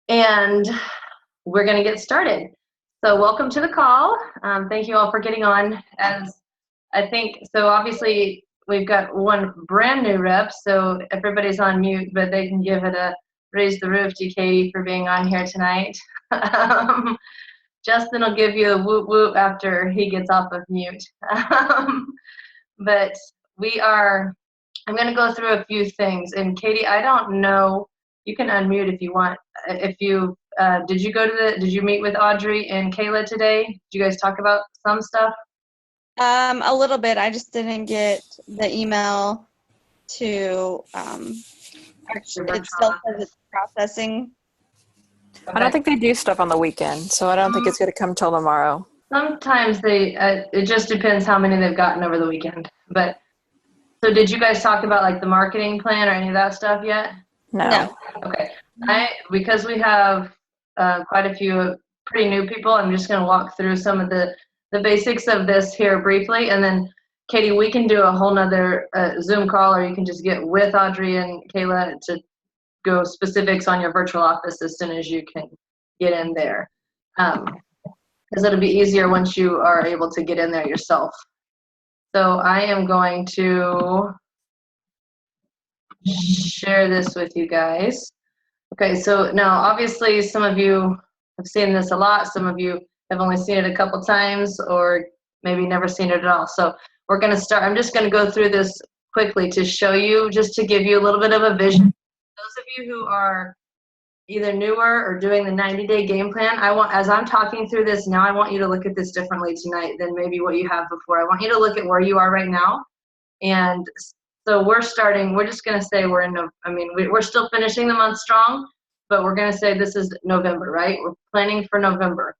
And we're going to get started. So welcome to the call. Thank you all for getting on. As I think, so obviously we've got one brand new rep, so everybody's on mute, but they can give it a raise the roof to Katie for being on here tonight. Justin will give you a whoop whoop after he gets off of mute. But I'm going to go through a few things. And Katie, I don't know, you can unmute if you want. If you, did you meet with Audrey and Kayla today? Did you guys talk about some stuff? A little bit. I just didn't get the email to, it still says it's processing. Okay. I don't think they do stuff on the weekend, so I don't think it's going to come till tomorrow. Sometimes it just depends how many they've gotten over the weekend. But so did you guys talk about like the marketing plan or any of that stuff yet? No. Okay. Because we have quite a few pretty new people, I'm just going to walk through some of the basics of this here briefly, and then Katie, we can do a whole nother Zoom call, or you can just get with Audrey and Kayla to go specifics on your virtual office as soon as you can get in there, because it'll be easier once you are able to get in there yourself. So I am going to share this with you guys. Okay, so now obviously some of you have seen this a lot, some of you have only seen it a couple times or maybe never seen it at all. So we're going to start, I'm just going to go through this quickly to show you, just to give you a little bit of a vision. Those of you who are either newer or doing the 90-day game plan, as I'm talking through this now, I want you to look at this differently tonight than maybe what you have before. I want you to look at where you are right now. And so we're just going to say we're still finishing the month strong, but we're going to say this is November, right? We're planning for November.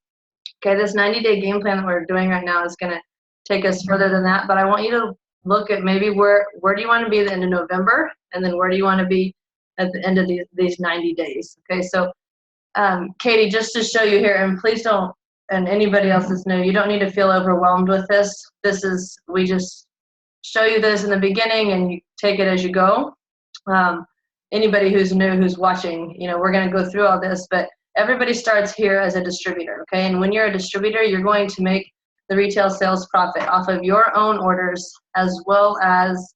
Okay, this 90-day game plan that we're doing right now is going to take us further than that, but I want you to look at maybe where do you want to be at the end of November, and then where do you want to be at the end of these 90 days. Okay, so Katie, just to show you here, and please don't, and anybody else that's new, you don't need to feel overwhelmed with this. We just show you this in the beginning and you take it as you go. Anybody who's new, who's watching, we're going to go through all this, but everybody starts here as a distributor, okay? And when you're a distributor, you're going to make the retail sales profit off of your own orders, as well as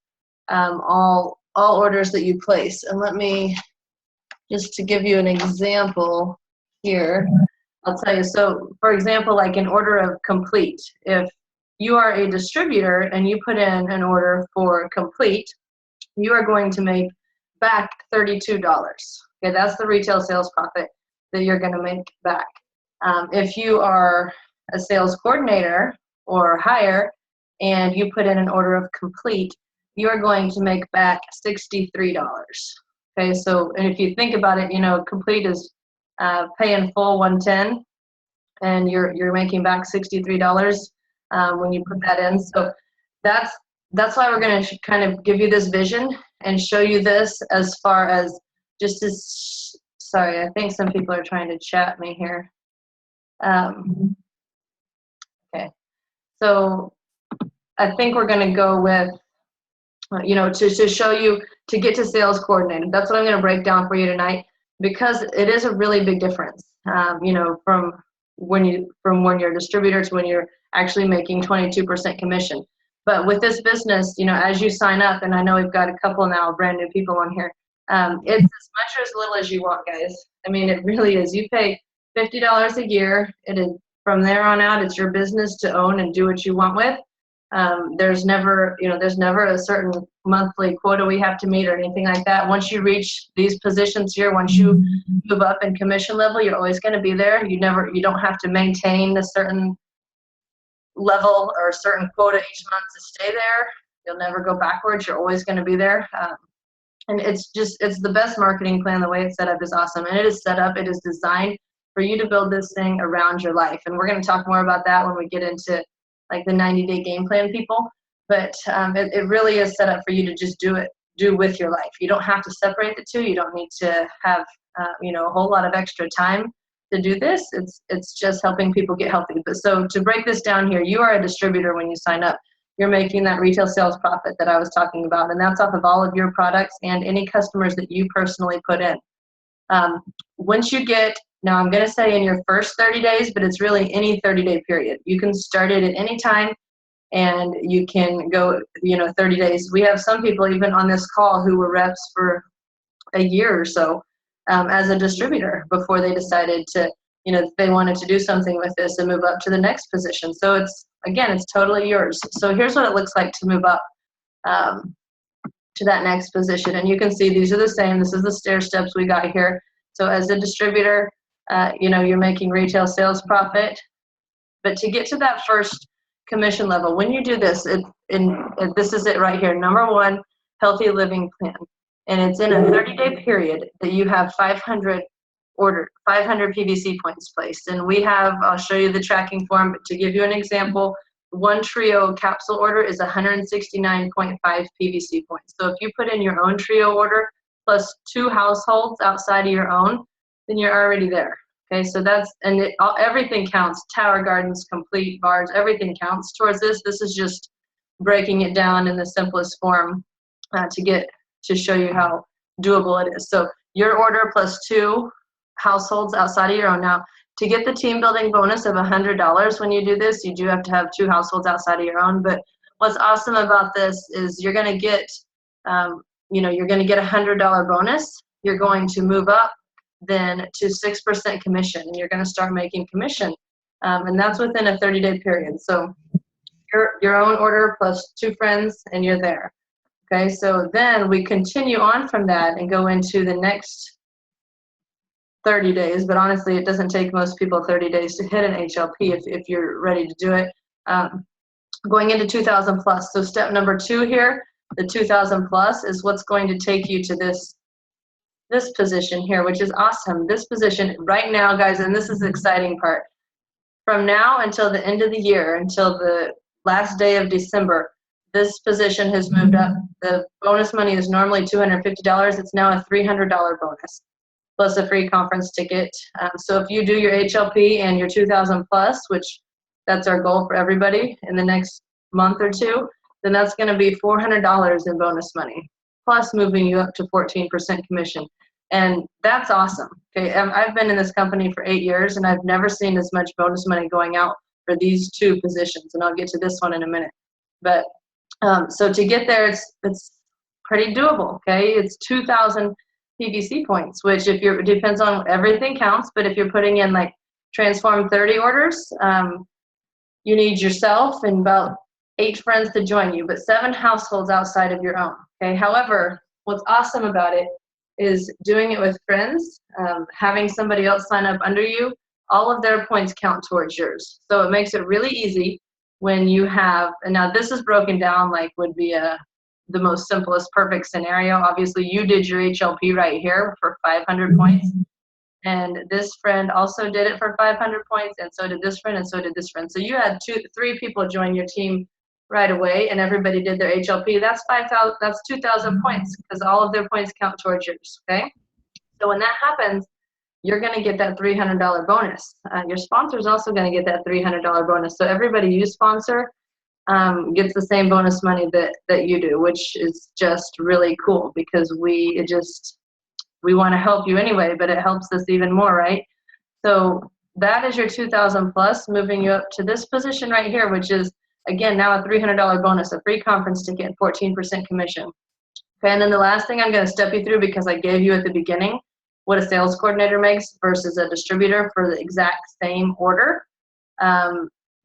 all orders that you place. And let me, just to give you an example here, I'll tell you. So for example, like an order of complete, if you are a distributor and you put in an order for complete, you are going to make back $32. Okay, that's the retail sales profit that you're going to make back. If you are a sales coordinator or higher and you put in an order of complete, you are going to make back $63. Okay, so, and if you think about it, complete is pay in full 110, and you're making back $63 when you put that in. So that's why we're going to kind of give you this vision and show you this as far as sorry, I think some people are trying to chat me here. Okay, so I think we're going to go with, to show you, to get to sales coordinator. That's what I'm going to break down for you tonight, because it is a really big difference, from when you're a distributor to when you're actually making 22% commission. But with this business, as you sign up, and I know we've got a couple now brand new people on here, it's as much or as little as you want, guys. I mean, it really is. You pay $50 a year. It is, from there on out, it's your business to own and do what you want with. There's never a certain monthly quota we have to meet or anything like that. Once you reach these positions here, once you move up in commission level, you're always going to be there. You don't have to maintain a certain level or a certain quota each month to stay there. You'll never go backwards. You're always going to be there. And it's the best marketing plan. The way it's set up is awesome. And it is designed for you to build this thing around your life. And we're going to talk more about that when we get into like the 90-day game plan people. But it really is set up for you to just do with your life. You don't have to separate the two. You don't need to have a whole lot of extra time to do this. It's just helping people get healthy. But so to break this down here, you are a distributor when you sign up. You're making that retail sales profit that I was talking about, and that's off of all of your products and any customers that you personally put in. Once you get, now I'm going to say in your first 30 days, but it's really any 30-day period. You can start it at any time, and you can go, 30 days. We have some people even on this call who were reps for a year or so as a distributor before they decided to, they wanted to do something with this and move up to the next position. So it's totally yours. So here's what it looks like to move up to that next position. And you can see these are the same. This is the stair steps we got here. So as a distributor, you're making retail sales profit. But to get to that first commission level, when you do this, this is it right here. Number one, healthy living plan. And it's in a 30-day period that you have 500 PVC points placed. And I'll show you the tracking form, but to give you an example, one trio capsule order is 169.5 PVC points. So if you put in your own trio order plus 2 households outside of your own, then you're already there. Okay, so everything counts. Tower Gardens, Complete, Bars, everything counts towards this. This is just breaking it down in the simplest form to show you how doable it is. So your order plus 2 households outside of your own. Now, to get the team building bonus of $100 when you do this, you do have to have 2 households outside of your own. But what's awesome about this is you're going to get, you're going to get a $100 bonus. You're going to move up then to 6% commission, and you're going to start making commission. And that's within a 30-day period. So your own order plus 2 friends, and you're there. Okay, so then we continue on from that and go into the next 30 days, but honestly, it doesn't take most people 30 days to hit an HLP if you're ready to do it. Going into 2,000 plus. So step number 2 here, the 2,000 plus is what's going to take you to this position here, which is awesome. This position right now, guys, and this is the exciting part. From now until the end of the year, until the last day of December, this position has moved up. The bonus money is normally $250. It's now a $300 bonus, plus a free conference ticket. So if you do your HLP and your 2,000 plus, which that's our goal for everybody in the next month or 2, then that's going to be $400 in bonus money, plus moving you up to 14% commission. And that's awesome. Okay, I've been in this company for 8 years, and I've never seen as much bonus money going out for these 2 positions. And I'll get to this one in a minute. But so to get there, it's pretty doable. Okay, it's 2,000 PVC points, which it depends on, everything counts, but if you're putting in like Transform 30 orders, you need yourself and about 8 friends to join you, but 7 households outside of your own. Okay. However, what's awesome about it is doing it with friends, having somebody else sign up under you, all of their points count towards yours. So it makes it really easy when you have, and now this is broken down like would be the most simplest, perfect scenario. Obviously, you did your HLP right here for 500 points. And this friend also did it for 500 points, and so did this friend, and so did this friend. So you had 3 people join your team right away, and everybody did their HLP. That's 5,000. That's 2,000 points because all of their points count towards yours. Okay. So when that happens, you're going to get that $300 bonus. Your sponsor is also going to get that $300 bonus. So everybody you sponsor gets the same bonus money that you do, which is just really cool because we want to help you anyway, but it helps us even more, right? So that is your 2,000 plus, moving you up to this position right here, which is, again, now a $300 bonus, a free conference ticket, 14% commission. Okay, and then the last thing I'm going to step you through, because I gave you at the beginning what a sales coordinator makes versus a distributor for the exact same order.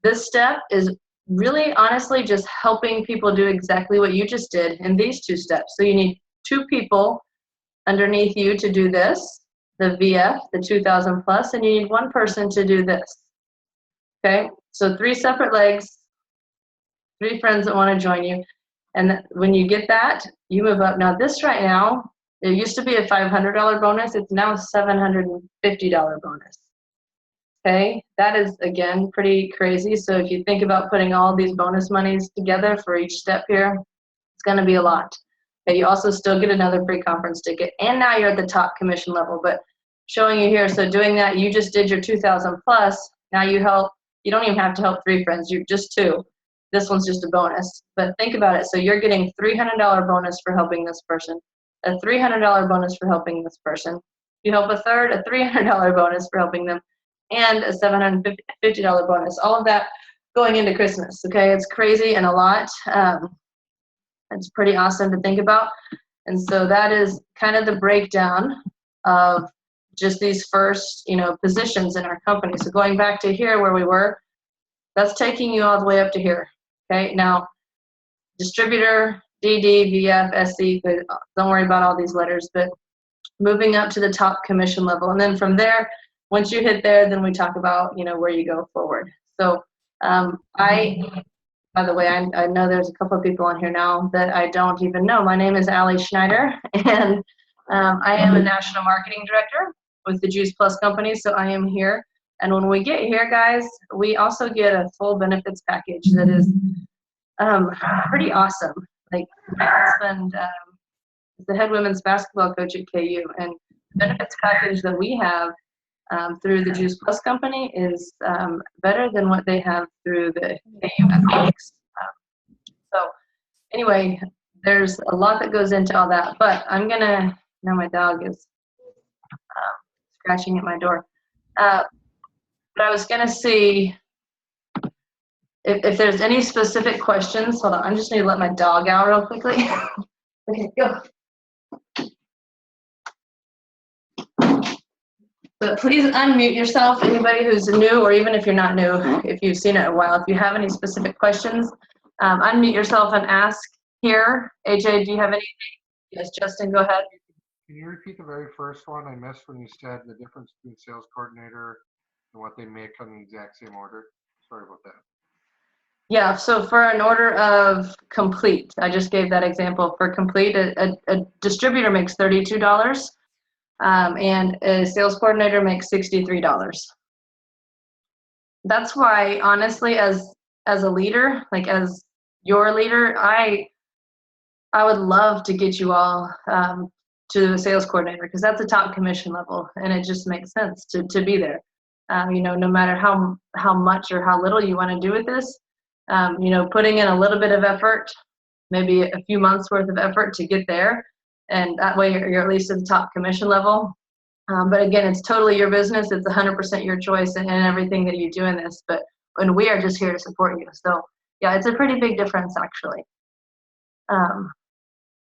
This step is really honestly just helping people do exactly what you just did in these 2 steps. So you need 2 people underneath you to do this, the VF, the 2,000 plus, and you need 1 person to do this. Okay, so 3 separate legs, 3 friends that want to join you. And when you get that, you move up. Now this right now, it used to be a $500 bonus. It's now a $750 bonus. Okay, that is, again, pretty crazy. So if you think about putting all these bonus monies together for each step here, it's going to be a lot. Okay, you also still get another free conference ticket. And now you're at the top commission level. But showing you here, so doing that, you just did your 2,000 plus. Now you don't even have to help 3 friends. You're just 2. This one's just a bonus. But think about it. So you're getting $300 bonus for helping this person, a $300 bonus for helping this person. you help a third, a $300 bonus for helping them, and a $750 bonus. All of that going into Christmas. Okay, it's crazy and a lot. It's pretty awesome to think about. And so that is kind of the breakdown of just these first, positions in our company. So going back to here where we were, that's taking you all the way up to here. Okay, now distributor, DD, VF, SC, don't worry about all these letters, but moving up to the top commission level. And then from there, once you hit there, then we talk about, where you go forward. So by the way, I know there's a couple of people on here now that I don't even know. My name is Allie Schneider, and I am a national marketing director with the Juice Plus company, so I am here. And when we get here, guys, we also get a full benefits package that is pretty awesome. Like, my husband is the head women's basketball coach at KU, and the benefits package that we have through the Juice Plus company is better than what they have through the KU Athletics. So anyway, there's a lot that goes into all that, but now my dog is scratching at my door. But I was gonna see if there's any specific questions. Hold on, I just need to let my dog out real quickly. Okay, go. But please unmute yourself, anybody who's new, or even if you're not new, if you've seen it a while. If you have any specific questions, unmute yourself and ask here. AJ, do you have anything? Yes, Justin, go ahead. Can you repeat the very first one? I missed when you said the difference between sales coordinator and what they make on the exact same order. Sorry about that. Yeah, so for an order of complete, I just gave that example. For complete, a distributor makes $32. And a sales coordinator makes $63. That's why, honestly, as a leader, like as your leader, I would love to get you all to a sales coordinator, because that's a top commission level, and it just makes sense to be there. No matter how much or how little you want to do with this, putting in a little bit of effort, maybe a few months worth of effort to get there. And that way you're at least at the top commission level. But again, it's totally your business. It's 100% your choice and everything that you do in this. And we are just here to support you. So yeah, it's a pretty big difference, actually.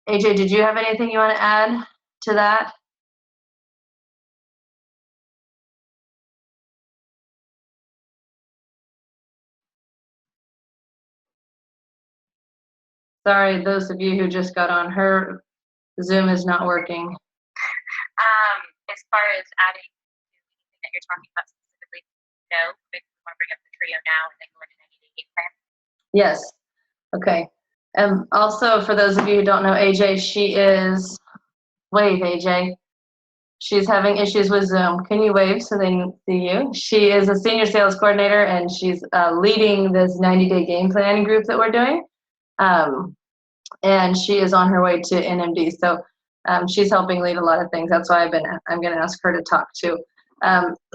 AJ, did you have anything you want to add to that? Sorry, those of you who just got on, her Zoom is not working. As far as adding anything that you're talking about specifically, no, but we want to bring up the trio now and then go into 90-day game plan. Yes. Okay. Also, for those of you who don't know AJ, wave AJ. She's having issues with Zoom. Can you wave so they can see you? She is a senior sales coordinator, and she's leading this 90-day game plan group that we're doing. And she is on her way to NMD. So she's helping lead a lot of things. That's why I'm going to ask her to talk too.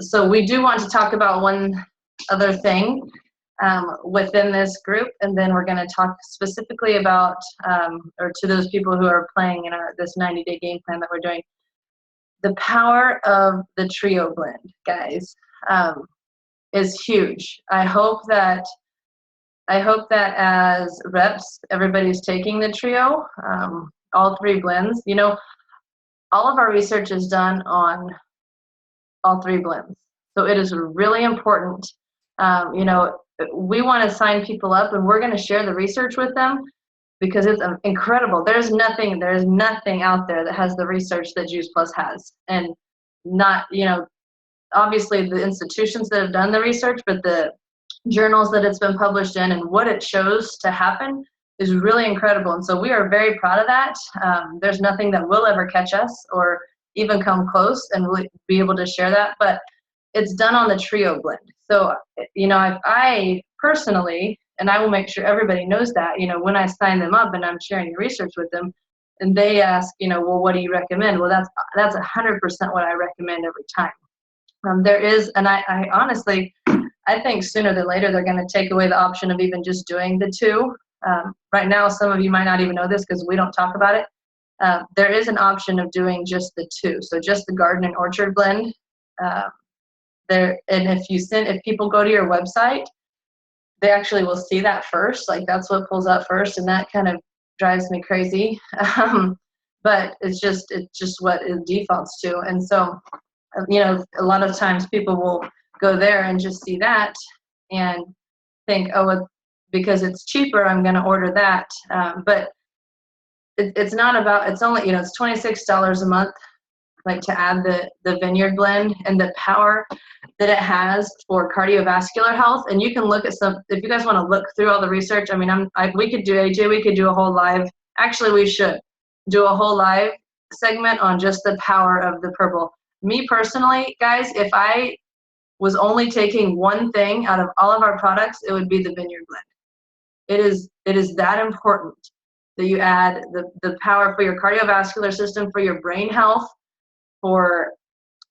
So we do want to talk about one other thing within this group, and then we're going to talk specifically about, or to those people who are playing in this 90-day game plan that we're doing. The power of the trio blend, guys, is huge. I hope that as reps, everybody's taking the trio, all three blends. All of our research is done on all three blends. So it is really important. We want to sign people up, and we're going to share the research with them because it's incredible. There's nothing out there that has the research that Juice Plus has. And not, obviously the institutions that have done the research, but the journals that it's been published in and what it shows to happen is really incredible. And so we are very proud of that. There's nothing that will ever catch us or even come close, and we'll be able to share that. But it's done on the trio blend. So, I personally, and I will make sure everybody knows that, when I sign them up and I'm sharing the research with them, and they ask, well, what do you recommend? Well, that's 100% what I recommend every time. There is, and I honestly, I think sooner than later they're going to take away the option of even just doing the two. Right now, some of you might not even know this because we don't talk about it. there is an option of doing just the two. So just the garden and orchard blend. And if people go to your website, they actually will see that first. Like that's what pulls up first, and that kind of drives me crazy. But it's just what it defaults to. And so, a lot of times people will go there and just see that and think, oh, because it's cheaper, I'm going to order that. But it's not about, it's only, it's $26 a month, like to add the Vineyard blend and the power that it has for cardiovascular health. And you can look at if you guys want to look through all the research, I mean, we could do a whole live, actually we should do a whole live segment on just the power of the purple. Me personally, guys, if I was only taking one thing out of all of our products, it would be the Vineyard blend. It is that important that you add the power for your cardiovascular system, for your brain health, for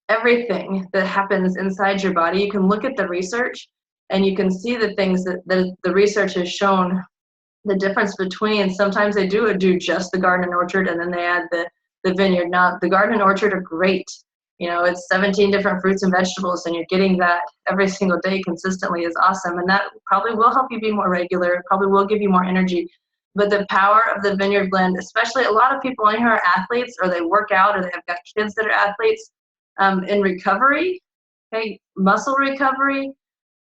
everything that happens inside your body. You can look at the research and you can see the things that the research has shown the difference between. Sometimes they do just the garden and orchard, and then they add the Vineyard. Now, the garden and orchard are great. It's 17 different fruits and vegetables, and you're getting that every single day consistently is awesome. And that probably will help you be more regular, probably will give you more energy. But the power of the Vineyard blend, especially a lot of people in here are athletes, or they work out, or they have got kids that are athletes, in recovery, okay, muscle recovery.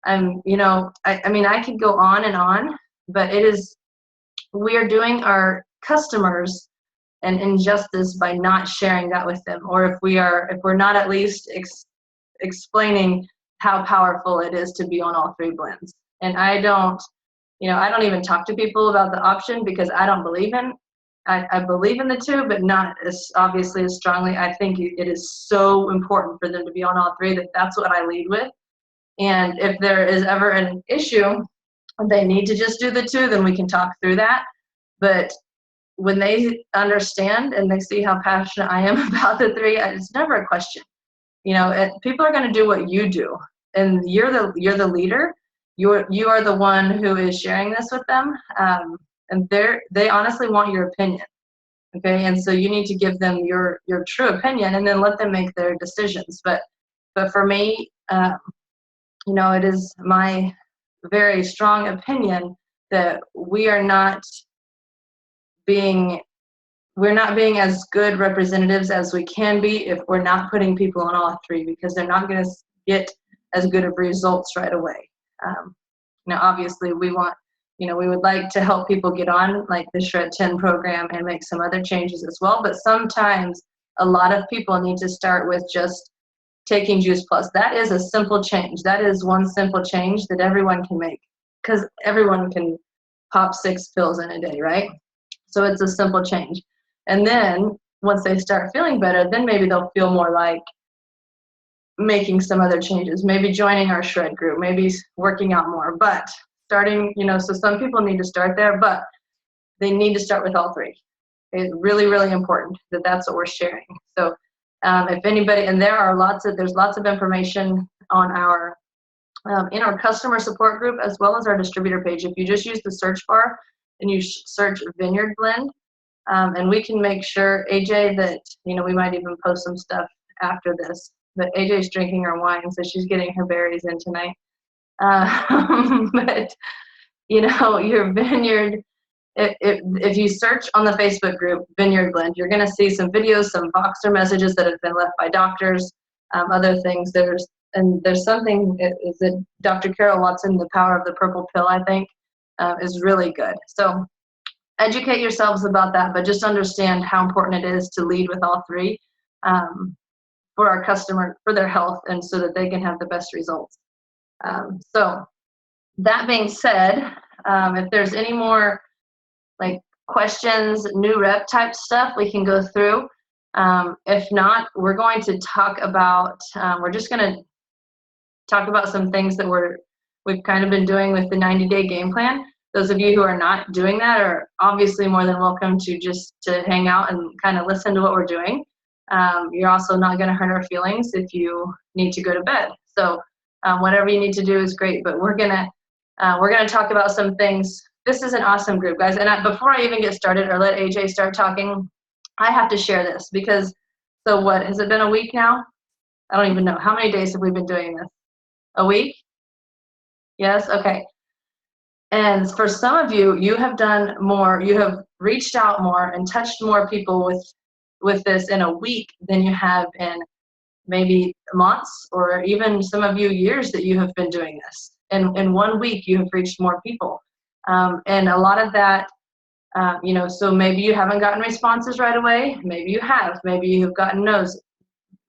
I mean, I could go on and on, but we are doing our customers an injustice by not sharing that with them, or if we're not at least explaining how powerful it is to be on all three blends. And I don't even talk to people about the option because I don't believe in. I believe in the two, but not as obviously as strongly. I think it is so important for them to be on all three that's what I lead with. And if there is ever an issue, they need to just do the two, then we can talk through that. But when they understand and they see how passionate I am about the three, it's never a question. People are going to do what you do, and you're the leader. You are the one who is sharing this with them, and they honestly want your opinion, okay? And so you need to give them your true opinion, and then let them make their decisions. But for me, it is my very strong opinion that we're not being as good representatives as we can be if we're not putting people on all three, because they're not going to get as good of results right away. Obviously we want, we would like to help people get on like the Shred 10 program and make some other changes as well. But sometimes a lot of people need to start with just taking Juice Plus. That is a simple change. That is one simple change that everyone can make, because everyone can pop 6 pills in a day, right? So it's a simple change. And then once they start feeling better, then maybe they'll feel more like making some other changes, maybe joining our shred group, maybe working out more. But starting, so some people need to start there, but they need to start with all three. It's really, really important that that's what we're sharing. So if anybody, and there's lots of information on our in our customer support group, as well as our distributor page. If you just use the search bar and you search Vineyard blend, and we can make sure, AJ, that we might even post some stuff after this. But AJ's drinking her wine, so she's getting her berries in tonight. But your Vineyard, if you search on the Facebook group Vineyard blend, you're going to see some videos, some Voxer messages that have been left by doctors, other things. There's something, is it Dr. Carol Watson, The Power of the Purple Pill, I think, is really good. So educate yourselves about that, but just understand how important it is to lead with all three for our customer, for their health, and so that they can have the best results. So that being said, if there's any more like questions, new rep type stuff, we can go through. If not, we're going to talk about, we're just going to talk about some things that we've kind of been doing with the 90-day game plan. Those of you who are not doing that are obviously more than welcome to hang out and kind of listen to what we're doing. You're also not going to hurt our feelings if you need to go to bed. So whatever you need to do is great, but we're gonna talk about some things. This is an awesome group, guys. And before I even get started or let AJ start talking, I have to share this because, so what, has it been a week now? I don't even know. How many days have we been doing this? A week? Yes? Okay. And for some of you, you have done more, you have reached out more and touched more people with this in a week than you have in maybe months, or even some of you years that you have been doing this. In 1 week, you have reached more people. And a lot of that, so maybe you haven't gotten responses right away. Maybe you have. Maybe you've gotten no's.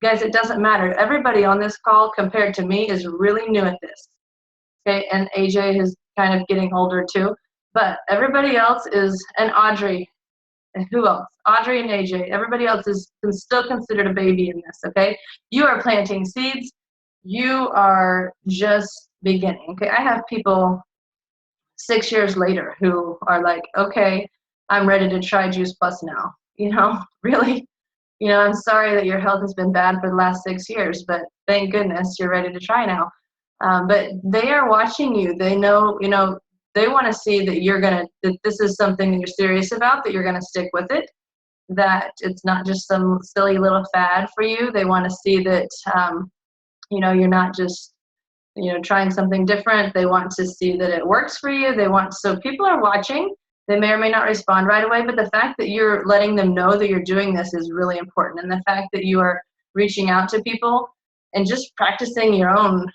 Guys, it doesn't matter. Everybody on this call compared to me is really new at this. Okay, and AJ is kind of getting older too. But everybody else is, and Audrey, and who else? Audrey and AJ. Everybody else is still considered a baby in this, okay? You are planting seeds. You are just beginning, okay? I have people 6 years later who are like, okay, I'm ready to try Juice Plus now. Really? I'm sorry that your health has been bad for the last 6 years, but thank goodness you're ready to try now. But they are watching you. They know, they want to see that that this is something that you're serious about, that you're going to stick with it, that it's not just some silly little fad for you. They want to see that, you're not just, trying something different. They want to see that it works for you. So people are watching. They may or may not respond right away, but the fact that you're letting them know that you're doing this is really important. And the fact that you are reaching out to people and just practicing your own,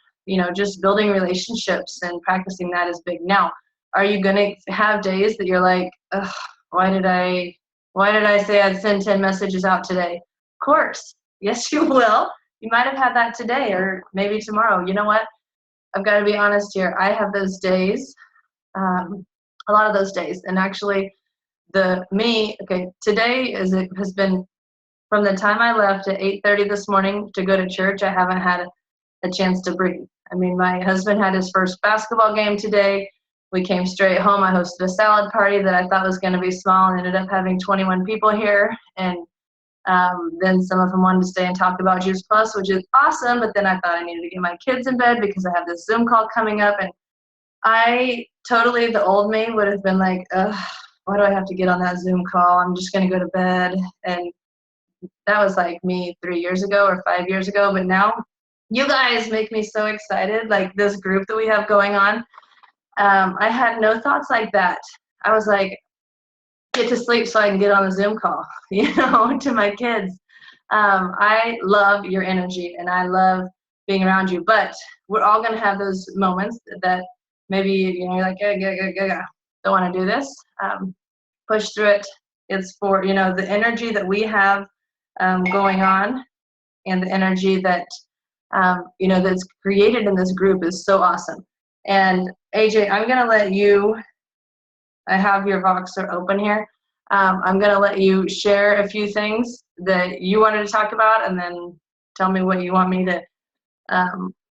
just building relationships and practicing that is big. Now, are you going to have days that you're like, ugh, why did I say I'd send 10 messages out today? Of course. Yes, you will. You might have had that today or maybe tomorrow. You know what? I've got to be honest here. I have those days, a lot of those days. And actually, today has been from the time I left at 8:30 this morning to go to church, I haven't had a chance to breathe. I mean, my husband had his first basketball game today. We came straight home. I hosted a salad party that I thought was going to be small and ended up having 21 people here. And then some of them wanted to stay and talk about Juice Plus, which is awesome. But then I thought I needed to get my kids in bed because I have this Zoom call coming up. And the old me would have been like, ugh, why do I have to get on that Zoom call? I'm just going to go to bed. And that was like me 3 years ago or 5 years ago. But now you guys make me so excited, like this group that we have going on. I had no thoughts like that. I was like, get to sleep so I can get on the Zoom call, to my kids. I love your energy and I love being around you, but we're all going to have those moments that maybe, you're like, don't want to do this. Push through it. It's for, the energy that we have going on and the energy that, that's created in this group is so awesome. And AJ, I'm going to let you, I have your Voxer open here. I'm going to let you share a few things that you wanted to talk about and then tell me what you want me to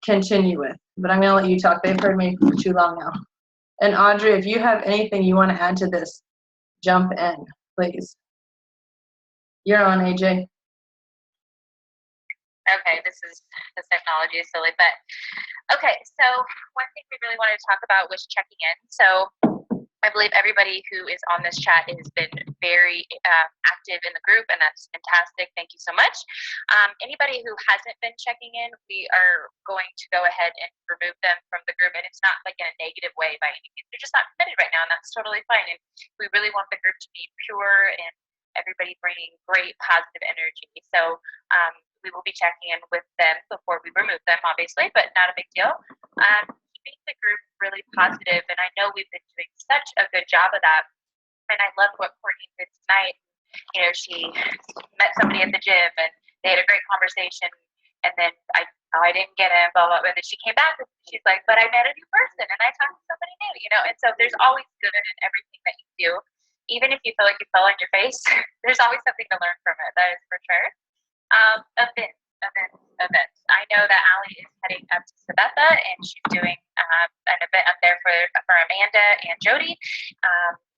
continue with. But I'm going to let you talk. They've heard me for too long now. And Audrey, if you have anything you want to add to this, jump in, please. You're on, AJ. Okay, this technology is silly, but okay, so one thing we really wanted to talk about was checking in. So I believe everybody who is on this chat has been very active in the group, and that's fantastic. Thank you so much. Anybody who hasn't been checking in, we are going to go ahead and remove them from the group, and it's not like in a negative way by any means. They're just not permitted right now, and that's totally fine. And we really want the group to be pure and everybody bringing great positive energy. So we will be checking in with them before we remove them, obviously, but not a big deal. Keeping the group really positive, and I know we've been doing such a good job of that. And I love what Courtney did tonight. She met somebody at the gym, and they had a great conversation. And then I didn't get in, blah, blah, blah. And then she came back, and she's like, but I met a new person, and I talked to somebody new, And so there's always good in everything that you do. Even if you feel like you fell on your face, there's always something to learn from it. That is for sure. Events. I know that Allie is heading up to Sabetha, and she's doing an event up there for Amanda and Jody.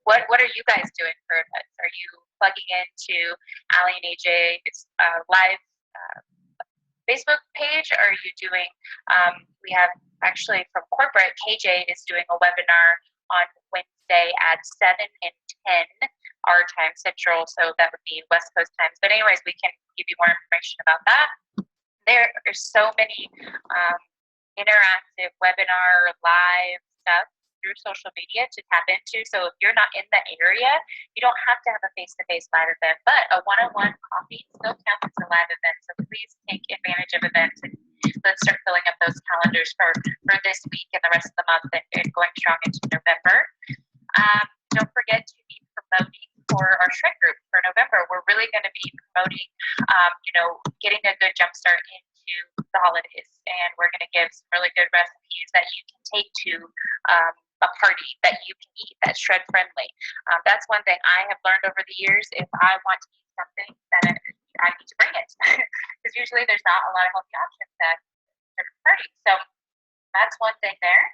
What are you guys doing for events? Are you plugging into Allie and AJ's live Facebook page? Or are you doing? We have actually from corporate, KJ is doing a webinar on Wednesday at 7 and 10 our time Central, so that would be West Coast times. But anyways, we can give you more information about that. There are so many interactive webinar live stuff through social media to tap into. So if you're not in the area, you don't have to have a face-to-face live event, but a one-on-one coffee still counts as a live event. So please take advantage of events, and let's start filling up those calendars for this week and the rest of the month, and going strong into November. Don't forget to be promoting for our shred group for November. We're really going to be promoting, getting a good jump start into the holidays, and we're going to give some really good recipes that you can take to a party that you can eat that's shred friendly. That's one thing I have learned over the years. If I want to eat something, then I need to bring it, because usually there's not a lot of healthy options at different parties. So that's one thing there.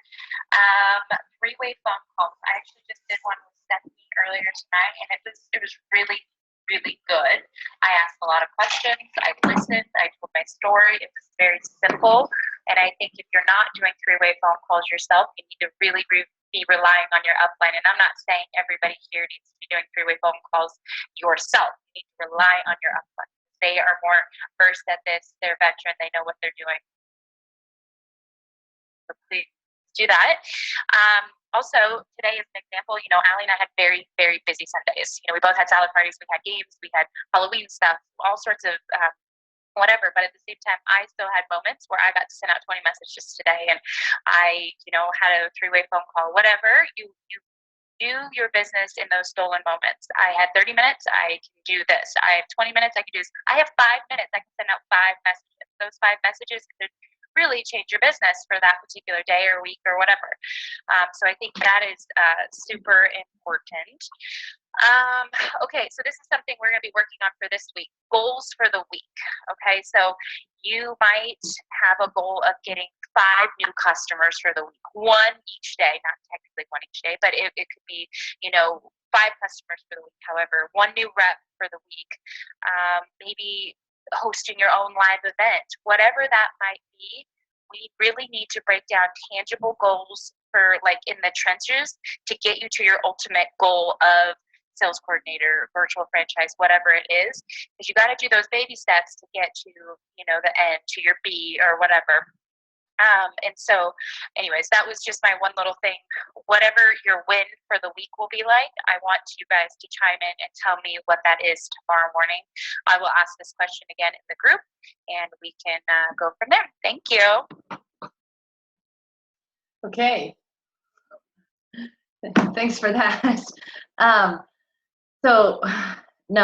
Three-way phone calls. I actually just did one with Stephanie earlier tonight, and it was really, really good. I asked a lot of questions. I listened. I told my story. It was very simple. And I think if you're not doing three-way phone calls yourself, you need to really be relying on your upline. And I'm not saying everybody here needs to be doing three-way phone calls yourself. You need to rely on your upline. They are more versed at this. They're veteran. They know what they're doing. So please do that. Also, today is an example. Allie and I had very, very busy Sundays. We both had salad parties, we had games, we had Halloween stuff, all sorts of whatever. But at the same time, I still had moments where I got to send out 20 messages today, and I, had a three-way phone call. Whatever you do your business in those stolen moments. I had 30 minutes. I can do this. I have 20 minutes. I can do this. I have 5 minutes. I can send out 5 messages. Those 5 messages could really change your business for that particular day or week or whatever. So I think that is super important. Okay, so this is something we're going to be working on for this week. Goals for the week. Okay, so you might have a goal of getting 5 new customers for the week, 1 each day, not technically 1 each day, but it could be, 5 customers for the week. However, 1 new rep for the week, maybe hosting your own live event, whatever that might be. We really need to break down tangible goals for, like, in the trenches to get you to your ultimate goal of sales coordinator, virtual franchise, whatever it is, because you got to do those baby steps to get to, the end, to your B or whatever. And so anyways, that was just my one little thing. Whatever your win for the week will be like, I want you guys to chime in and tell me what that is tomorrow morning. I will ask this question again in the group, and we can go from there. Thank you. Okay. Thanks for that. So no,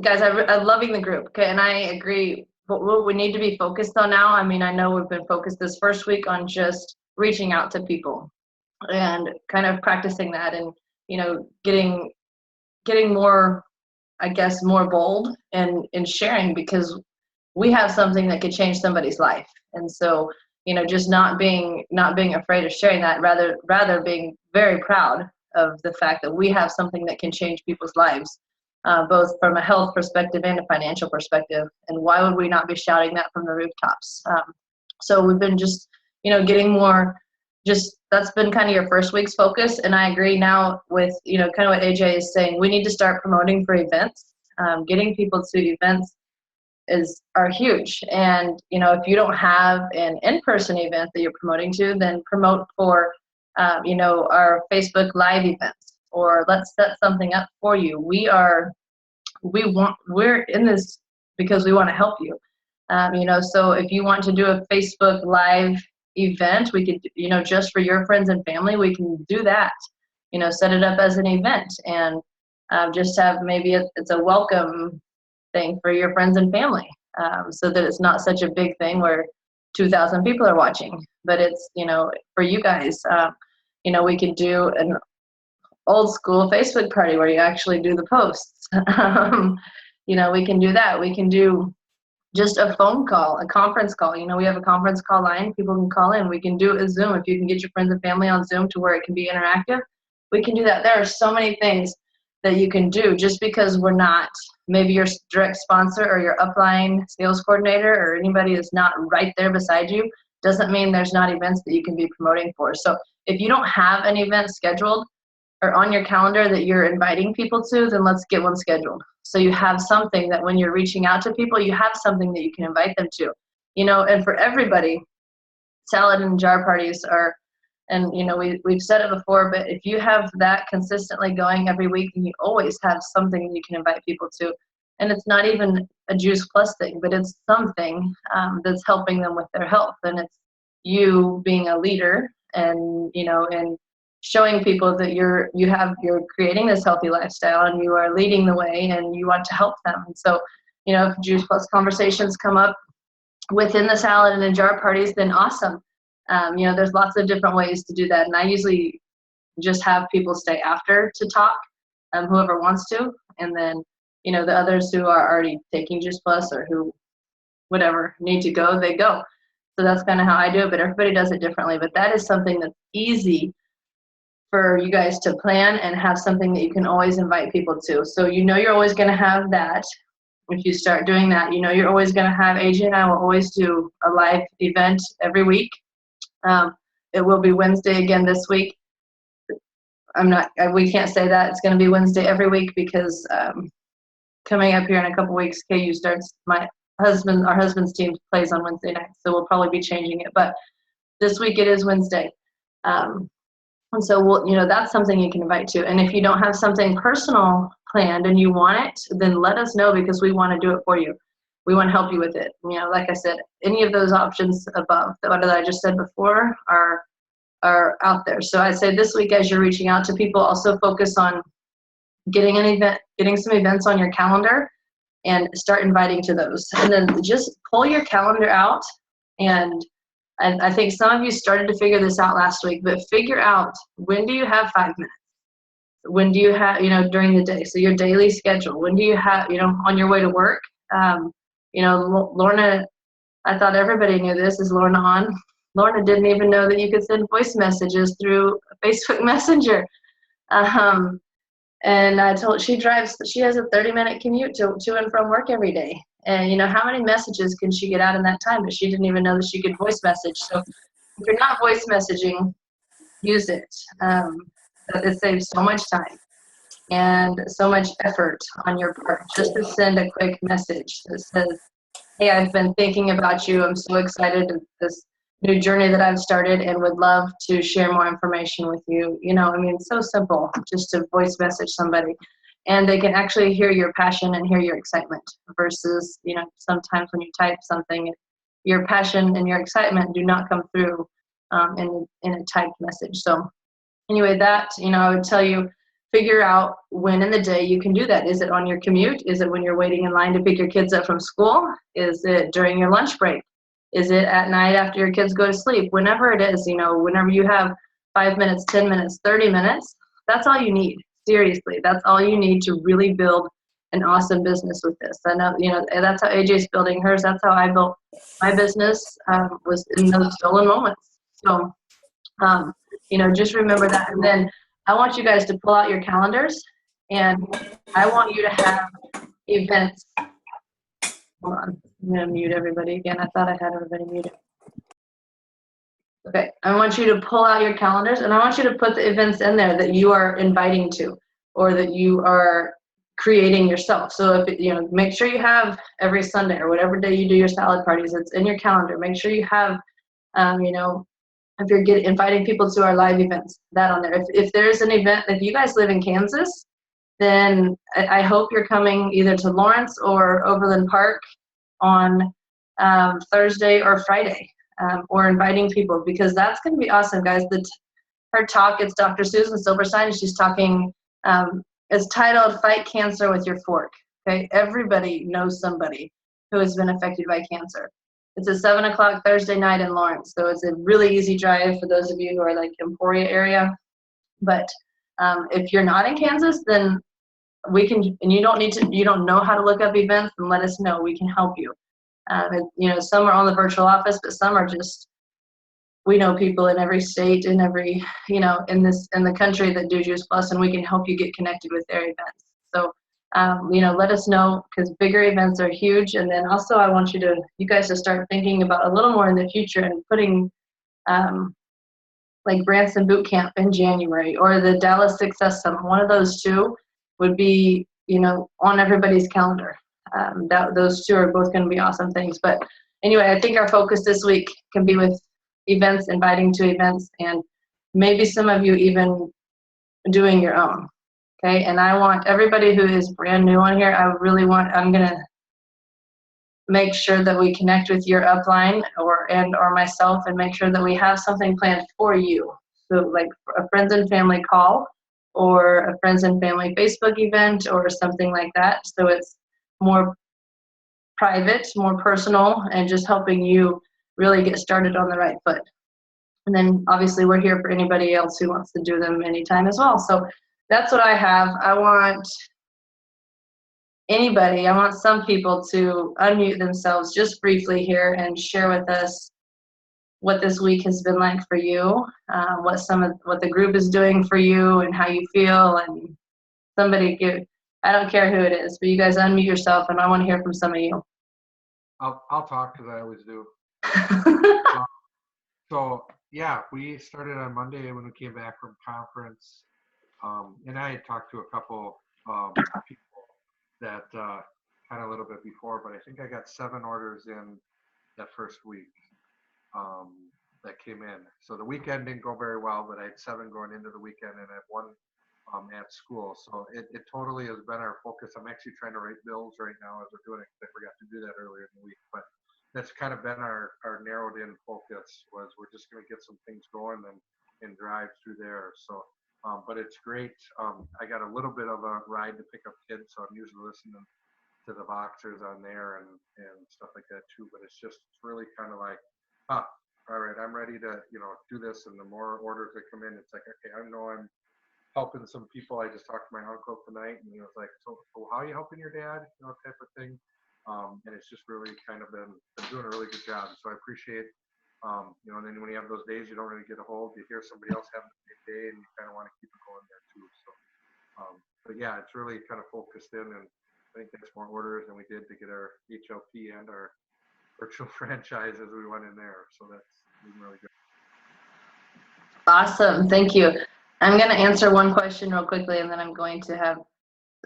guys, I'm loving the group. Okay, and I agree. But what we need to be focused on now, I know we've been focused this first week on just reaching out to people and kind of practicing that, and getting more, I guess, more bold and in sharing, because we have something that could change somebody's life. And so just not being afraid of sharing that, rather being very proud of the fact that we have something that can change people's lives. Both from a health perspective and a financial perspective. And why would we not be shouting that from the rooftops? So we've been just, getting more, that's been kind of your first week's focus. And I agree now with, kind of what AJ is saying. We need to start promoting for events. Getting people to events are huge. And, if you don't have an in-person event that you're promoting to, then promote for, our Facebook Live events. Or let's set something up for you. We're in this because we want to help you. So if you want to do a Facebook Live event, we could, just for your friends and family, we can do that. Set it up as an event, and just have maybe it's a welcome thing for your friends and family, so that it's not such a big thing where 2,000 people are watching. But it's, for you guys, we could do an old school Facebook party where you actually do the posts. We can do that. We can do just a phone call, a conference call. We have a conference call line. People can call in. We can do a Zoom. If you can get your friends and family on Zoom to where it can be interactive, we can do that. There are so many things that you can do. Just because we're not, maybe your direct sponsor or your upline sales coordinator or anybody is not right there beside you, doesn't mean there's not events that you can be promoting for. So if you don't have an event scheduled, are on your calendar that you're inviting people to, then let's get one scheduled. So you have something that when you're reaching out to people, you have something that you can invite them to. And for everybody, salad and jar parties are, and we've said it before, but if you have that consistently going every week, and you always have something you can invite people to, and it's not even a Juice Plus thing, but it's something that's helping them with their health, and it's you being a leader, and and showing people that you're creating this healthy lifestyle, and you are leading the way, and you want to help them. And so, if Juice Plus conversations come up within the salad and jar parties, then awesome. There's lots of different ways to do that, and I usually just have people stay after to talk, whoever wants to, and then the others who are already taking Juice Plus or who whatever need to go, they go. So that's kind of how I do it, but everybody does it differently. But that is something that's easy for you guys to plan and have something that you can always invite people to. So you're always going to have that. If you start doing that, you're always going to have, AJ and I will always do a live event every week. It will be Wednesday again this week. We can't say that. It's going to be Wednesday every week because coming up here in a couple weeks, KU starts, our husband's team plays on Wednesday nights, so we'll probably be changing it. But this week it is Wednesday. And so that's something you can invite to. And if you don't have something personal planned and you want it, then let us know, because we want to do it for you. We want to help you with it. Like I said, any of those options above that I just said before are out there. So I say this week, as you're reaching out to people, also focus on getting some events on your calendar and start inviting to those. And then just pull your calendar out. And I think some of you started to figure this out last week, but figure out, when do you have 5 minutes? When do you have, during the day? So your daily schedule. When do you have, on your way to work? Lorna, I thought everybody knew this. Is Lorna on? Lorna didn't even know that you could send voice messages through Facebook Messenger. And I told, she has a 30-minute commute to and from work every day. And how many messages can she get out in that time? But she didn't even know that she could voice message. So if you're not voice messaging, use it. It saves so much time and so much effort on your part just to send a quick message that says, hey, I've been thinking about you. I'm so excited at this new journey that I've started and would love to share more information with you. It's so simple just to voice message somebody, and they can actually hear your passion and hear your excitement versus, sometimes when you type something, your passion and your excitement do not come through in a typed message. So anyway, that, I would tell you, figure out when in the day you can do that. Is it on your commute? Is it when you're waiting in line to pick your kids up from school? Is it during your lunch break? Is it at night after your kids go to sleep? Whenever it is, whenever you have 5 minutes, 10 minutes, 30 minutes, that's all you need. Seriously, that's all you need to really build an awesome business with this. I know, that's how AJ's building hers. That's how I built my business, was in those stolen moments. So, just remember that. And then I want you guys to pull out your calendars, and I want you to have events. Hold on, I'm going to mute everybody again. I thought I had everybody muted. Okay, I want you to pull out your calendars, and I want you to put the events in there that you are inviting to, or that you are creating yourself. So if make sure you have every Sunday or whatever day you do your salad parties, it's in your calendar. Make sure you have, if you're inviting people to our live events, that on there. If there's an event, if you guys live in Kansas, then I hope you're coming either to Lawrence or Overland Park on Thursday or Friday, or inviting people, because that's going to be awesome, guys. Her talk, it's Dr. Susan Silberstein. She's talking, it's titled Fight Cancer with Your Fork. Okay, everybody knows somebody who has been affected by cancer. It's at 7 o'clock Thursday night in Lawrence, so it's a really easy drive for those of you who are like Emporia area. But if you're not in Kansas, then we can, and you don't know how to look up events, then let us know. We can help you. Some are on the virtual office, but some are just, we know people in every state, in every, in the country that do Juice Plus, and we can help you get connected with their events. So, let us know, because bigger events are huge. And then also I want you guys to start thinking about a little more in the future and putting like Branson Boot Camp in January or the Dallas Success Summit. One of those two would be, on everybody's calendar. Those two are both going to be awesome things. But anyway, I think our focus this week can be with events, inviting to events, and maybe some of you even doing your own. Okay, and I want everybody who is brand new on here, I'm going to make sure that we connect with your upline or myself and make sure that we have something planned for you. So like a friends and family call or a friends and family Facebook event or something like that. So it's more private, more personal, and just helping you really get started on the right foot. And then obviously we're here for anybody else who wants to do them anytime as well. So that's what I have. I want some people to unmute themselves just briefly here and share with us what this week has been like for you, what the group is doing for you and how you feel. And I don't care who it is, but you guys unmute yourself and I want to hear from some of you. I'll talk because I always do. So yeah, we started on Monday when we came back from conference, and I had talked to a couple people that kind of a little bit before, but I think I got 7 orders in that first week that came in. So the weekend didn't go very well, but I had 7 going into the weekend, and I had 1 at school. So it totally has been our focus. I'm actually trying to write bills right now as we're doing it. I forgot to do that earlier in the week, but that's kind of been our narrowed in focus, was we're just going to get some things going and drive through there. So, but it's great. I got a little bit of a ride to pick up kids, so I'm usually listening to the boxers on there and stuff like that too. But it's really kind of like, all right, I'm ready to, do this. And the more orders that come in, it's like, okay, I know I'm helping some people. I just talked to my uncle tonight, and he was like, so how are you helping your dad? Type of thing. And it's just really kind of been doing a really good job. So I appreciate, and then when you have those days you don't really get a hold, you hear somebody else having a big day, and you kind of want to keep it going there too. So, but yeah, it's really kind of focused in, and I think there's more orders than we did to get our HLP and our virtual franchise as we went in there. So that's been really good. Awesome, thank you. I'm going to answer one question real quickly, and then I'm going to have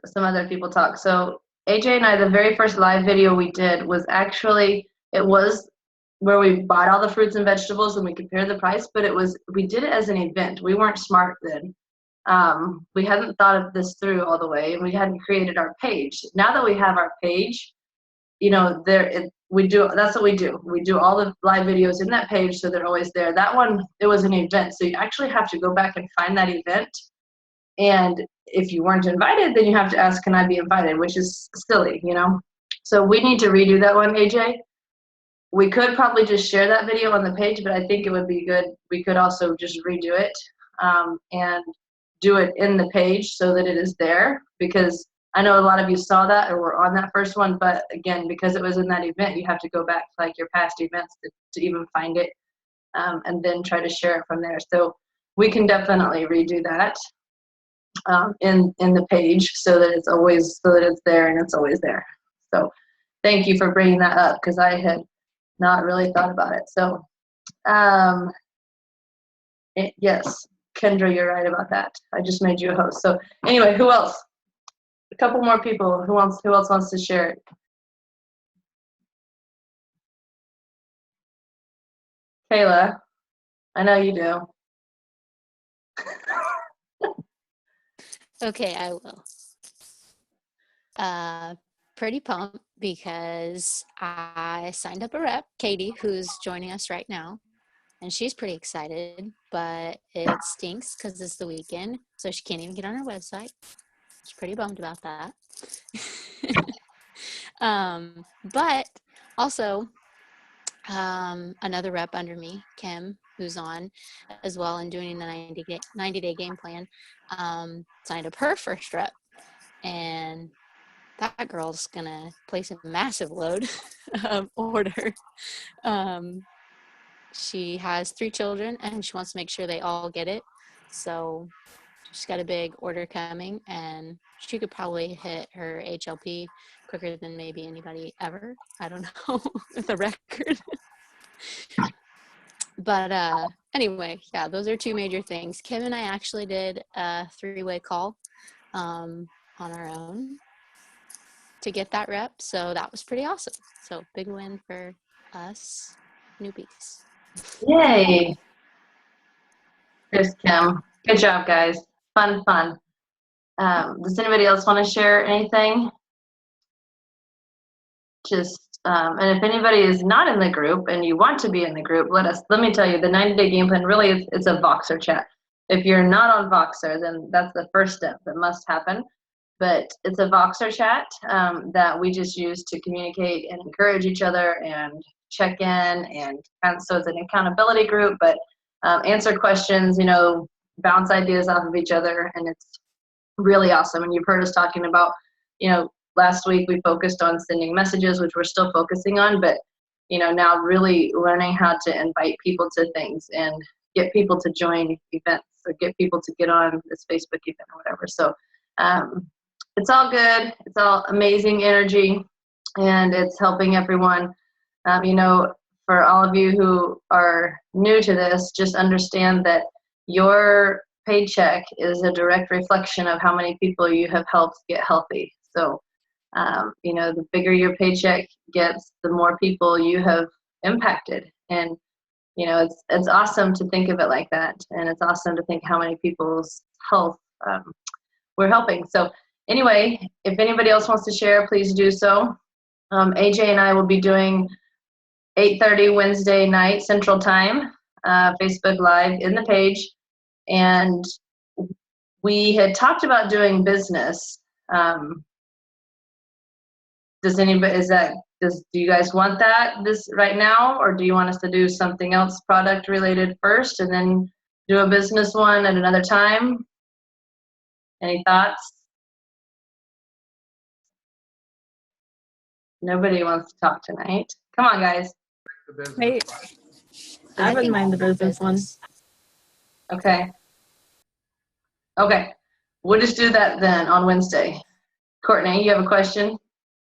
some other people talk. So AJ and I, the very first live video we did was where we bought all the fruits and vegetables and we compared the price, but we did it as an event. We weren't smart then. We hadn't thought of this through all the way, and we hadn't created our page. Now that we have our page, that's what we do. We do all the live videos in that page, so they're always there. That one, it was an event, so you actually have to go back and find that event. And if you weren't invited, then you have to ask, can I be invited? Which is silly, So we need to redo that one, AJ. We could probably just share that video on the page, but I think it would be good. We could also just redo it and do it in the page so that it is there, because I know a lot of you saw that or were on that first one, but again, because it was in that event, you have to go back to like your past events to even find it and then try to share it from there. So we can definitely redo that in the page so that it's there and it's always there. So thank you for bringing that up, because I had not really thought about it. So yes, Kendra, you're right about that. I just made you a host. So anyway, who else? A couple more people. Who else wants to share it? Kayla, I know you do. Okay, I will. Pretty pumped because I signed up a rep, Katie, who's joining us right now, and she's pretty excited, but it stinks because it's the weekend, so she can't even get on her website. She's pretty bummed about that. But also, another rep under me, Kim, who's on as well and doing the 90-day game plan, signed up her first rep, and that girl's gonna place a massive load of order. She has 3 children and she wants to make sure they all get it, so she's got a big order coming, and she could probably hit her HLP quicker than maybe anybody ever. I don't know, with a record. But anyway, yeah, those are two major things. Kim and I actually did a 3-way call on our own to get that rep. So that was pretty awesome. So big win for us newbies. Yay. Here's Kim. Good job, guys. Fun. Does anybody else want to share anything? And if anybody is not in the group and you want to be in the group, let me tell you, the 90-day game plan really is, it's a Voxer chat. If you're not on Voxer, then that's the first step that must happen. But it's a Voxer chat that we just use to communicate and encourage each other and check in, and so it's an accountability group, but answer questions, bounce ideas off of each other, and it's really awesome. And you've heard us talking about, last week we focused on sending messages, which we're still focusing on, but now really learning how to invite people to things and get people to join events or get people to get on this Facebook event or whatever. So it's all good. It's all amazing energy, and it's helping everyone. For all of you who are new to this, just understand that your paycheck is a direct reflection of how many people you have helped get healthy. So, the bigger your paycheck gets, the more people you have impacted. And, it's awesome to think of it like that. And it's awesome to think how many people's health we're helping. So anyway, if anybody else wants to share, please do so. AJ and I will be doing 8:30 Wednesday night Central Time, Facebook Live in the page. And we had talked about doing business. Do you guys want this right now, or do you want us to do something else product related first and then do a business one at another time? Any thoughts? Nobody wants to talk tonight. Come on, guys. The business. Hey, I wouldn't mind the business one. Okay. We'll just do that then on Wednesday. Courtney, you have a question?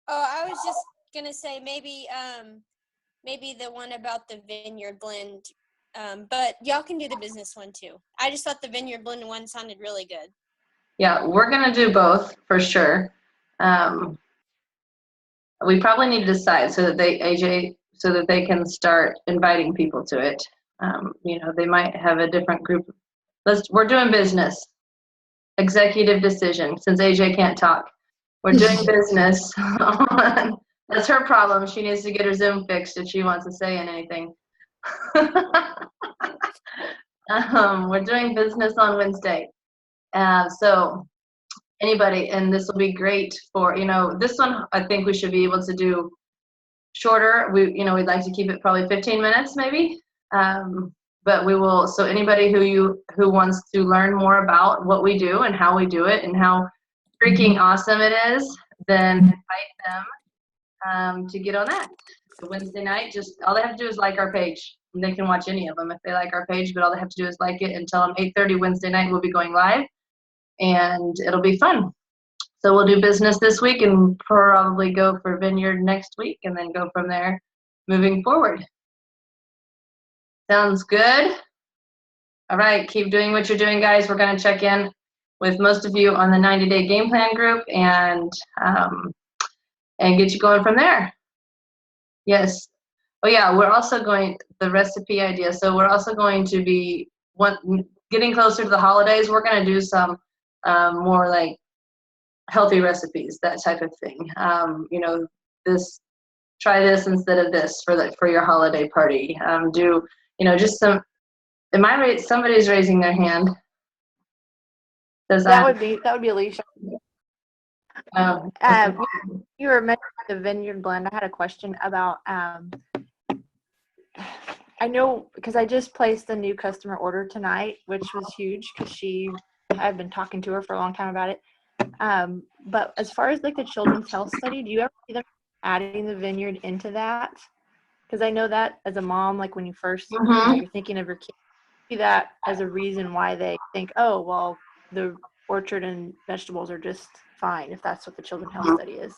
Oh, I was just gonna say maybe the one about the Vineyard Blend, but y'all can do the business one too. I just thought the Vineyard Blend one sounded really good. Yeah, we're gonna do both for sure. We probably need to decide so that they can start inviting people to it. They might have a different group. We're doing business. Executive decision, since AJ can't talk. We're doing business. That's her problem. She needs to get her Zoom fixed if she wants to say anything. We're doing business on Wednesday. So anybody, and this will be great for, this one I think we should be able to do shorter. We'd like to keep it probably 15 minutes maybe. But we will, so anybody who wants to learn more about what we do and how we do it and how freaking awesome it is, then invite them to get on that. So Wednesday night, just all they have to do is like our page. And they can watch any of them if they like our page, but all they have to do is like it, and tell them 8:30 Wednesday night we'll be going live, and it'll be fun. So we'll do business this week and probably go for Vineyard next week, and then go from there moving forward. Sounds good? All right, keep doing what you're doing, guys. We're going to check in with most of you on the 90-day game plan group and get you going from there. Yes. Oh yeah, we're also going, the recipe idea. So we're also going to be getting closer to the holidays. We're going to do some more like healthy recipes, that type of thing. Try this instead of this for your holiday party. Just some. Somebody's raising their hand. That would be Alicia. Okay. You were mentioning the Vineyard Blend. I had a question about. I know because I just placed a new customer order tonight, which was huge because I've been talking to her for a long time about it. But as far as like the children's health study, do you ever see them adding the Vineyard into that? Because I know that as a mom, like when you first you're thinking of your kid, see that as a reason why they think, oh, well, the orchard and vegetables are just fine if that's what the children's health study is.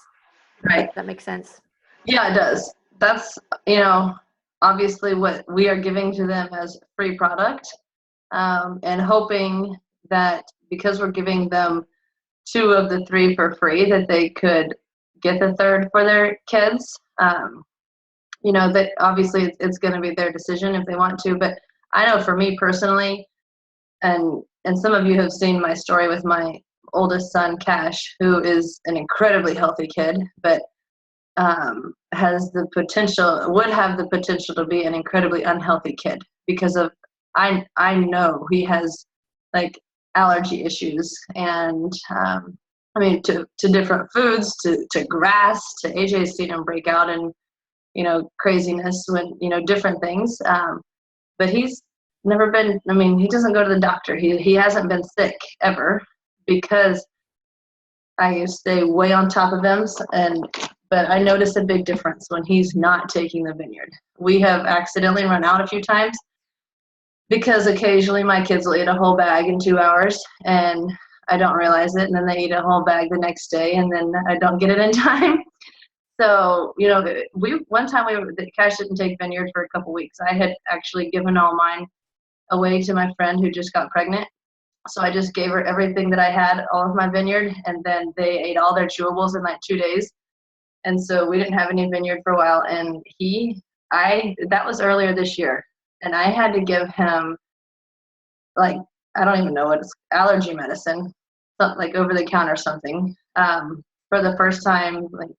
Right. That makes sense. Yeah, it does. That's, obviously what we are giving to them as free product, and hoping that because we're giving them 2 of the 3 for free, that they could get the 3rd for their kids. That obviously it's going to be their decision if they want to, but I know for me personally, and some of you have seen my story with my oldest son, Cash, who is an incredibly healthy kid, but would have the potential to be an incredibly unhealthy kid because of, I know he has like allergy issues, and to different foods, to grass, to AJ's seen him break out and craziness when different things, but he's never been, he doesn't go to the doctor, he hasn't been sick ever because I stay way on top of him, but I notice a big difference when he's not taking the Vineyard. We have accidentally run out a few times because occasionally my kids will eat a whole bag in 2 hours and I don't realize it, and then they eat a whole bag the next day, and then I don't get it in time. So, one time Cash didn't take Vineyard for a couple weeks. I had actually given all mine away to my friend who just got pregnant. So I just gave her everything that I had, all of my Vineyard, and then they ate all their chewables in like 2 days. And so we didn't have any Vineyard for a while. And that was earlier this year. And I had to give him, like, I don't even know what it's, allergy medicine, something like over the counter something, for the first time, like,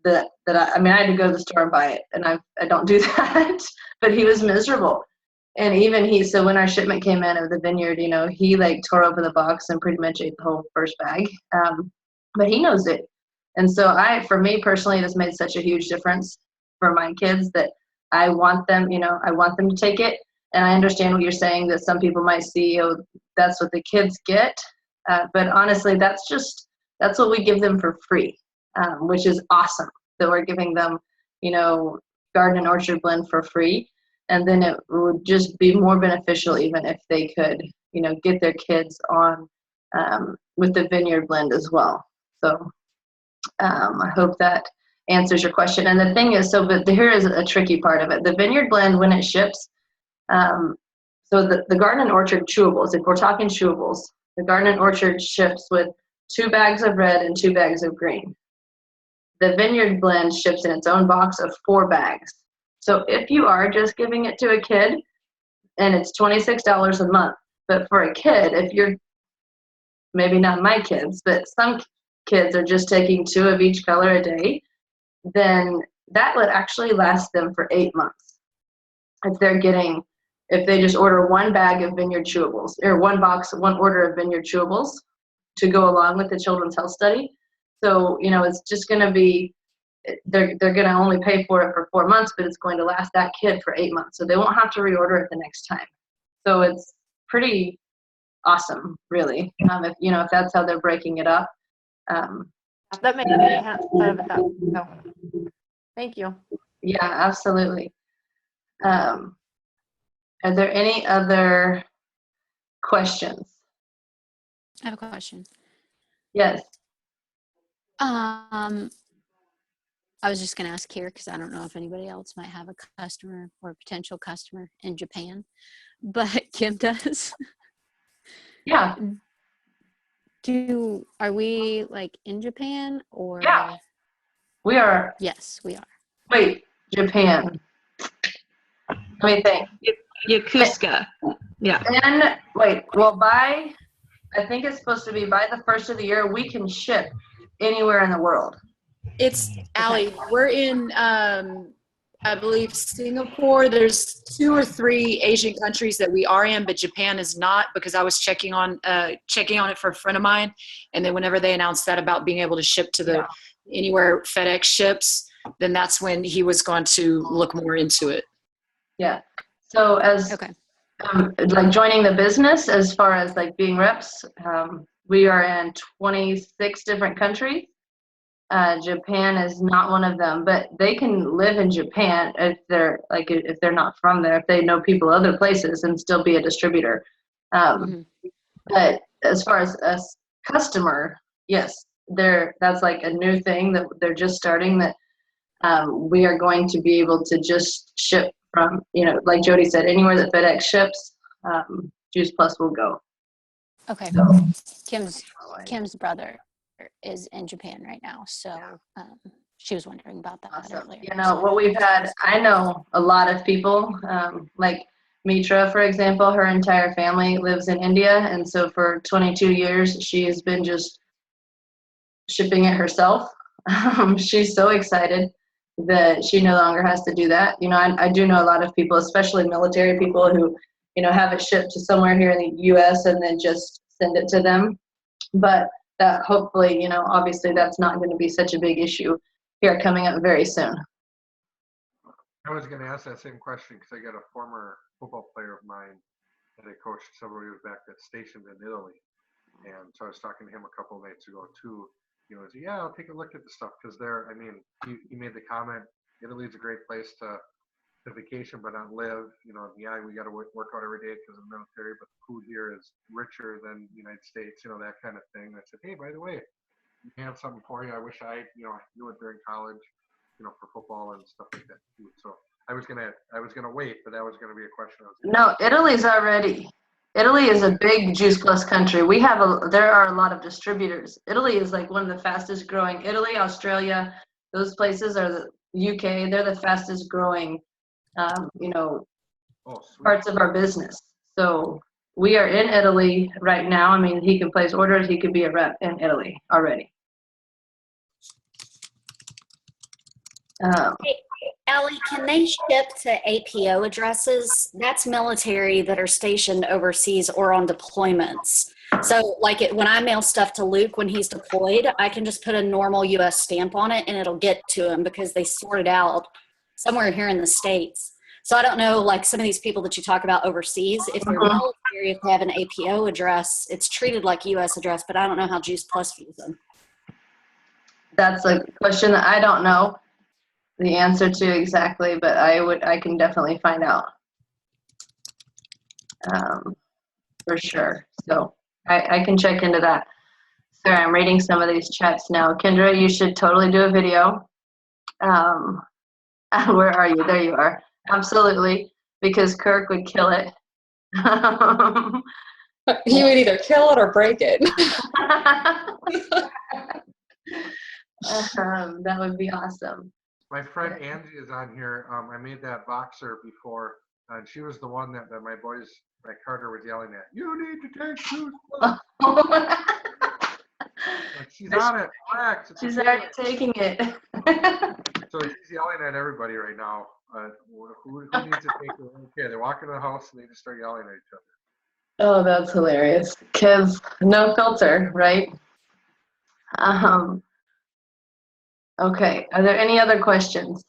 I had to go to the store and buy it, and I don't do that, but he was miserable. And even so when our shipment came in of the Vineyard, he like tore open the box and pretty much ate the whole first bag. But he knows it. And so for me personally, it has made such a huge difference for my kids that I want them, I want them to take it. And I understand what you're saying, that some people might see, oh, that's what the kids get. But honestly, that's what we give them for free, which is awesome that we're giving them, Garden and Orchard Blend for free. And then it would just be more beneficial even if they could, get their kids on with the Vineyard Blend as well. So I hope that answers your question. And the thing is, but here is a tricky part of it. The Vineyard Blend, when it ships, so the Garden and Orchard chewables, if we're talking chewables, the Garden and Orchard ships with 2 bags of red and 2 bags of green. The Vineyard Blend ships in its own box of 4 bags. So if you are just giving it to a kid, and it's $26 a month, but for a kid, if you're, maybe not my kids, but some kids are just taking 2 of each color a day, then that would actually last them for 8 months. If they just order 1 bag of Vineyard chewables, or 1 order of Vineyard chewables to go along with the Children's Health Study. So, it's just going to be, they're going to only pay for it for 4 months, but it's going to last that kid for 8 months. So they won't have to reorder it the next time. So it's pretty awesome, really. If that's how they're breaking it up. That makes me thought of it that way. So, thank you. Yeah, absolutely. Are there any other questions? I have a question. Yes. I was just going to ask here because I don't know if anybody else might have a customer or a potential customer in Japan, but Kim does. Yeah. Are we like in Japan or? Yeah. We are. Yes, we are. Wait, Japan. Let me think. Yokosuka. Yeah. And I think it's supposed to be by the 1st of the year, we can ship anywhere in the world. It's Allie. We're in, I believe, Singapore. There's 2 or 3 Asian countries that we are in, but Japan is not, because I was checking on it for a friend of mine, and then whenever they announced that about being able to ship to anywhere FedEx ships, then that's when he was going to look more into it. Yeah. So like joining the business, as far as like being reps, we are in 26 different countries. Japan is not one of them, but they can live in Japan if they're not from there, if they know people other places, and still be a distributor. But as far as a customer, yes, that's like a new thing that they're just starting, that we are going to be able to just ship from, like Jody said, anywhere that FedEx ships, Juice Plus will go. Okay. Kim's brother is in Japan right now, so she was wondering about that Awesome. earlier. What we've had, I know a lot of people, like Mitra, for example, her entire family lives in India, and so for 22 years, she has been just shipping it herself. She's so excited that she no longer has to do that. I do know a lot of people, especially military people, who, have it shipped to somewhere here in the U.S. and then just send it to them. But that hopefully, obviously that's not going to be such a big issue here coming up very soon. I was going to ask that same question because I got a former football player of mine that I coached several years back that's stationed in Italy. And so I was talking to him a couple of nights ago too. Yeah, I'll take a look at the stuff because he made the comment, Italy's a great place to vacation but not live. We got to work out every day because of the military, but the food here is richer than the United States, that kind of thing. And I said, hey, by the way, we have something for you. I wish I knew it during college, for football and stuff like that too. So I was gonna wait, but that was gonna be a question. No, Italy's already. Italy is a big Juice Plus country. There are a lot of distributors. Italy is like one of the fastest growing. Italy, Australia, those places are the UK. They're the fastest growing, parts of our business. So we are in Italy right now. I mean, he can place orders. He could be a rep in Italy already. Hey, Ellie, can they ship to APO addresses? That's military that are stationed overseas or on deployments. So like when I mail stuff to Luke when he's deployed, I can just put a normal US stamp on it and it'll get to him because they sort it out somewhere here in the States. So I don't know, like some of these people that you talk about overseas, if they're military, if they have an APO address, it's treated like US address, but I don't know how Juice Plus views them. That's a question that I don't know the answer to exactly, but I can definitely find out for sure. So I can check into that. Sorry, I'm reading some of these chats now. Kendra, you should totally do a video. Where are you? There you are. Absolutely, because Kirk would kill it. He would either kill it or break it. That would be awesome. My friend Angie is on here. I made that boxer before, and she was the one that my Carter was yelling at. You need to take Juice Plus. Like, she's on it. Relax. She's already taking it. So she's yelling at everybody right now. Who needs to take it? Okay, they walk into the house and they just start yelling at each other. Oh, that's hilarious. Kids, no filter, right? Okay, are there any other questions?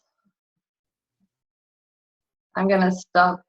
I'm gonna stop